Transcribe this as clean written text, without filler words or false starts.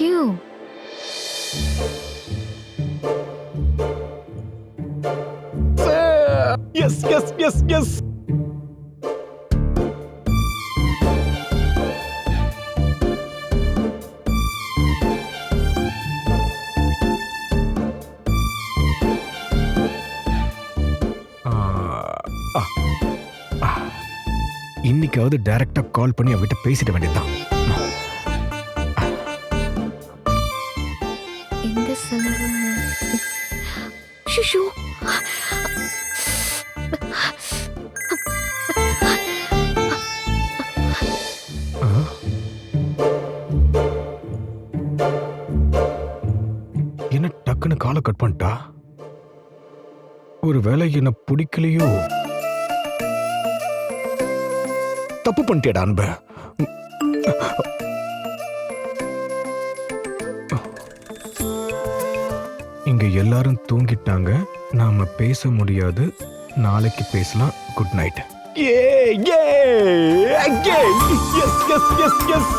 You. Yes yes yes yes. இன்னைக்காவது டைரக்டா கால் பண்ணி அவகிட்ட பேசிட வேண்டியதுதான். இந்த செலவு ஷுஷு. என்ன டக்குன்னு காலை கட் பண்ணிட்டா? ஒரு வேலை என்ன பிடிக்கலையோ? தப்பு பண்ணிட்டேடா அன்ப. இங்க எல்லாரும் தூங்கிட்டாங்க, நாம பேச முடியாது. நாளைக்கு பேசலாம். Good night. Yes yes yes S.